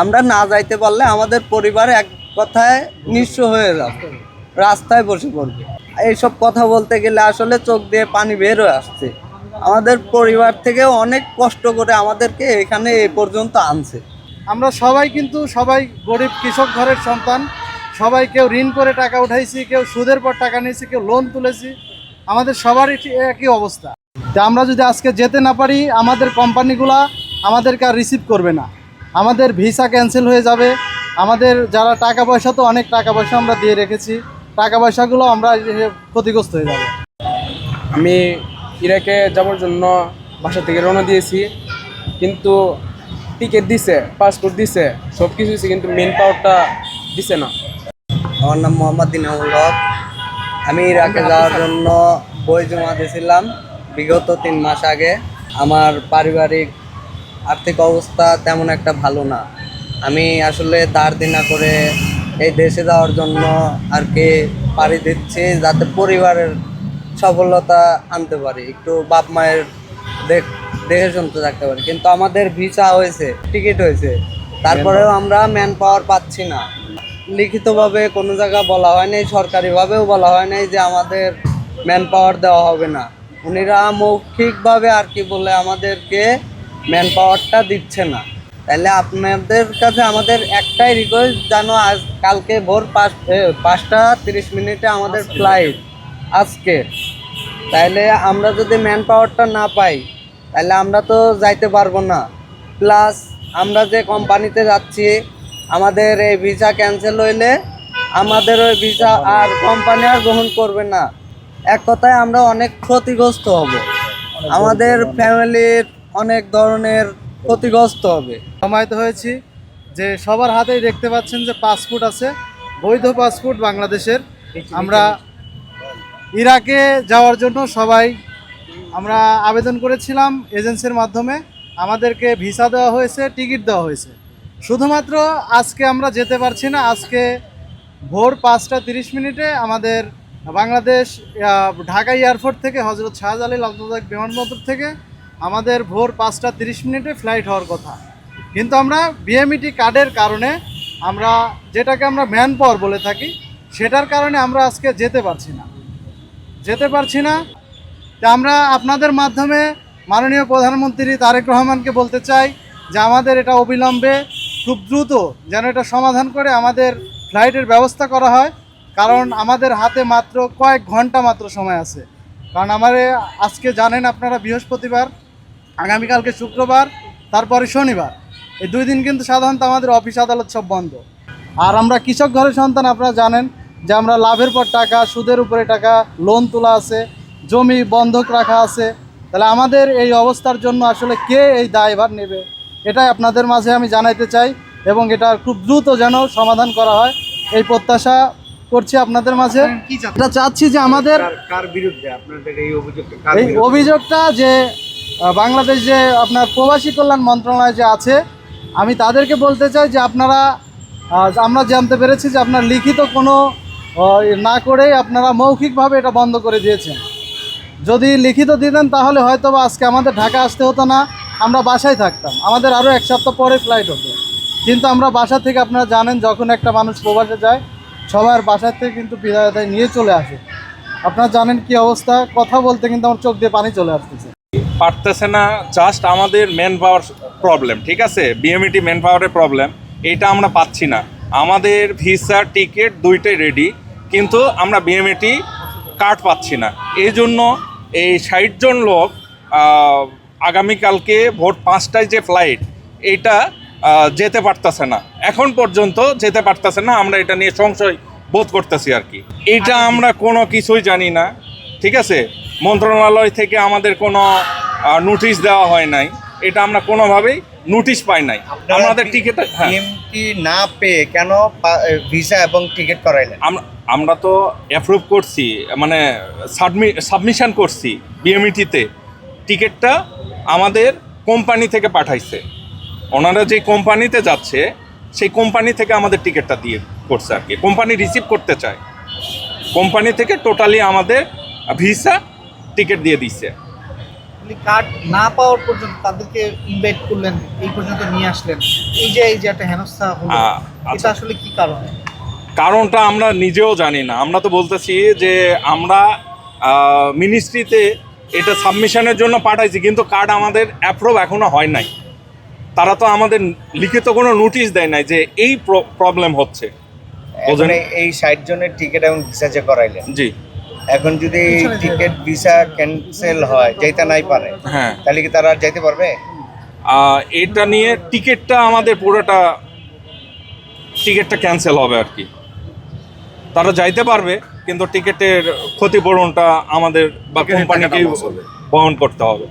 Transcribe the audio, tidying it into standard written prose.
আমরা না যাইতে পারলে আমাদের পরিবার এক কথায় নিঃস্ব হয়ে যাবে, রাস্তায় বসে পড়বে। এইসব কথা বলতে গেলে আসলে চোখ দিয়ে পানি বের হয়ে আসছে। আমাদের পরিবার থেকে অনেক কষ্ট করে আমাদেরকে এখানে এ পর্যন্ত আনছে। আমরা সবাই গরিব কৃষক ঘরের সন্তান। সবাই কেউ ঋণ করে টাকা উঠাইছি, কেউ সুদের পর টাকা নিয়েছি, কেউ লোন তুলেছি। আমাদের সবারই একই অবস্থা। তা আমরা যদি আজকে যেতে না পারি, আমাদের কোম্পানিগুলা আমাদেরকে আর রিসিভ করবে না, আমাদের ভিসা ক্যান্সেল হয়ে যাবে। আমাদের যারা টাকা পয়সা, তো অনেক টাকা পয়সা আমরা দিয়ে রেখেছি, টাকা পয়সাগুলো আমরা ক্ষতিগ্রস্ত হয়ে যাবে। আমি ইরাকে যাওয়ার জন্য বাসা থেকে রওনা দিয়েছি, কিন্তু টিকিট দিছে, পাসপোর্ট দিছে, সব কিছু দিছে, কিন্তু মেন পাওয়ারটা দিছে না। আমার নাম মোহাম্মদ দিনামুল হক। আমি ইরাকে যাওয়ার জন্য বই জমা দিয়েছিলাম বিগত 3 মাস আগে। আমার পারিবারিক আর্থিক অবস্থা তেমন একটা ভালো না। আমি আসলে ধার দেনা করে এই দেশে যাওয়ার জন্য আর কি পাড়ি দিচ্ছি, যাতে পরিবারের সফলতা আনতে পারি, একটু বাপ মায়ের দেখে শুনতে থাকতে পারি। কিন্তু আমাদের ভিসা হয়েছে, টিকিট হয়েছে, তারপরেও আমরা ম্যান পাওয়ার পাচ্ছি না। লিখিতভাবে কোনো জায়গা বলা হয় নাই, সরকারিভাবেও বলা হয় নাই যে আমাদের ম্যান পাওয়ার দেওয়া হবে না। উনিরা মৌখিকভাবে আর কি বলে আমাদেরকে ম্যান পাওয়ারটা দিচ্ছে না। তাহলে আপনাদের কাছে আমাদের একটাই রিকোয়েস্ট, যেন কালকে ভোর 5:30 আমাদের ফ্লাইট আজকে। তাইলে আমরা যদি ম্যান পাওয়ারটা না পাই, তাহলে আমরা তো যাইতে পারবো না। প্লাস আমরা যে কোম্পানিতে যাচ্ছি, আমাদের এই ভিসা ক্যান্সেল হইলে আমাদের ওই ভিসা আর কোম্পানি আর গ্রহণ করবে না। এক কথায় আমরা অনেক ক্ষতিগ্রস্ত হব, আমাদের ফ্যামিলির অনেক ধরনের ক্ষতিগ্রস্ত হবে। সমাহিত হয়েছি যে সবার হাতেই দেখতে পাচ্ছেন যে পাসপোর্ট আছে, বৈধ পাসপোর্ট বাংলাদেশের। আমরা ইরাকে যাওয়ার জন্য সবাই আমরা আবেদন করেছিলাম এজেন্সির মাধ্যমে, আমাদেরকে ভিসা দেওয়া হয়েছে, টিকিট দেওয়া হয়েছে। শুধুমাত্র আজকে আমরা যেতে পারছি না। আজকে ভোর 5:30 আমাদের বাংলাদেশ ঢাকা এয়ারপোর্ট থেকে, হজরত শাহজালাল আন্তর্জাতিক বিমানবন্দর থেকে আমাদের ভোর 5:30 ফ্লাইট হওয়ার কথা। কিন্তু আমরা বিএমইটি কার্ডের কারণে, আমরা যেটাকে আমরা ম্যান পাওয়ার বলে থাকি, সেটার কারণে আমরা আজকে যেতে পারছি না। তা আমরা আপনাদের মাধ্যমে মাননীয় প্রধানমন্ত্রী তারেক রহমানকে বলতে চাই যে আমাদের এটা অবিলম্বে খুব দ্রুত যেন এটা সমাধান করে আমাদের ফ্লাইটের ব্যবস্থা করা হয়। কারণ আমাদের হাতে মাত্র কয়েক ঘন্টা মাত্র সময় আছে। কারণ আজকে জানেন আপনারা বৃহস্পতিবার, আগামীকালকে শুক্রবার, তারপরে শনিবার, এই 2 দিন কিন্তু সাধারণত আমাদের অফিস আদালত সব বন্ধ। আর আমরা কৃষক ঘরের সন্তান, আপনারা জানেন যে আমরা লাভের পর টাকা, সুদের উপরে টাকা, লোন তোলা আছে, জমি বন্ধক রাখা আছে। তাহলে আমাদের এই অবস্থার জন্য আসলে কে এই দায়ভার নেবে, এটাই আপনাদের মাঝে আমি জানাইতে চাই, এবং এটা খুব দ্রুত যেন সমাধান করা হয় এই প্রত্যাশা করছি আপনাদের মাঝে। এটা চাচ্ছি যে আমাদের কার বিরুদ্ধে আপনাদের এই অভিযোগটা যে বাংলাদেশ যে আপনার প্রবাসী কল্যাণ মন্ত্রণালয় যে আছে, আমি তাদেরকে বলতে চাই যে আমরা জানতে পেরেছি যে আপনার লিখিত কোনো না করেই আপনারা মৌখিকভাবে এটা বন্ধ করে দিয়েছেন। যদি লিখিত দিতেন তাহলে হয়তো বা আজকে আমাদের ঢাকা আসতে হতো না, আমরা বাসায় থাকতাম, আমাদের আরও 1 সপ্তাহ পরে ফ্লাইট হতো। কিন্তু আমরা বাসা থেকে, আপনারা জানেন যখন একটা মানুষ প্রবাসে যায়, সবার বাসার থেকে কিন্তু বিদায় নিয়ে চলে আসে। আপনারা জানেন কি অবস্থা, কথা বলতে কিন্তু আমার চোখ দিয়ে পানি চলে আসতেছে। পারতেছে না, জাস্ট আমাদের ম্যান পাওয়ার প্রবলেম, ঠিক আছে, বিএমইটি ম্যান পাওয়ারের প্রবলেম, এইটা আমরা পাচ্ছি না। আমাদের ভিসা টিকিট দুইটাই রেডি, কিন্তু আমরা বিএমইটি কার্ড পাচ্ছি না। এই জন্য এই 60 জন লোক আগামীকালকে ভোর 5টায় যে ফ্লাইট, এইটা যেতে পারতেছে না, এখন পর্যন্ত যেতে পারতেছে না। আমরা এটা নিয়ে সংশয় বোধ করতেছি আর কি। এইটা আমরা কোনো কিছুই জানি না, ঠিক আছে, মন্ত্রণালয় থেকে আমাদের কোনো নোটিশ দেওয়া হয় নাই, এটা আমরা কোনোভাবেই নোটিশ পাই নাই। আমাদের টিকিট না পেয়ে কেন ভিসা এবং টিকিট করাইলেন? আমরা তো অ্যাপ্রুভ করছি, মানে সাবমিশন করছি বিএমইটিতে। টিকিটটা আমাদের কোম্পানি থেকে পাঠাইছে, ওনারা যে কোম্পানিতে যাচ্ছে সেই কোম্পানি থেকে আমাদের টিকিটটা দিয়ে করছে আর কি। কোম্পানি রিসিভ করতে চায়, কোম্পানি থেকে টোটালি আমাদের ভিসা টিকিট দিয়ে দিচ্ছে। কার্ড না পাওয়ার পর্যন্ত তাদেরকে ইনভাইট করলেন, এই পর্যন্ত নিয়ে আসলেন, এই যে একটা হেনস্থা হলো, এটা আচ্ছা। আসলে কি কারণে? কারণটা আমরা নিজেও জানি না। আমরা তো বলতেছি যে আমরা মিনিস্ট্রিতে এটা সাবমিশনের জন্য পাঠাইছি, কিন্তু কার্ড আমাদের অ্যাপ্রুভ এখনো হয় নাই। তারা তো আমাদের লিখিত কোনো নোটিশ দেয় নাই যে এই প্রবলেম হচ্ছে। এখন এই 60 জনের টিকিট এবং ভিসা যে করাইলেন, জি এখন যদি টিকিট ভিসা ক্যান্সেল হয়, যাইতে নাই পারে, হ্যাঁ, তাহলে কি তারা আর যাইতে পারবে? এটা নিয়ে টিকিটটা আমাদের পুরোটা টিকিটটা ক্যান্সেল হবে আর কি। তারা যাইতে পারবে, কিন্তু টিকিটের ক্ষতিপূরণটা আমাদের বা কোম্পানিকেই বহন করতে হবে।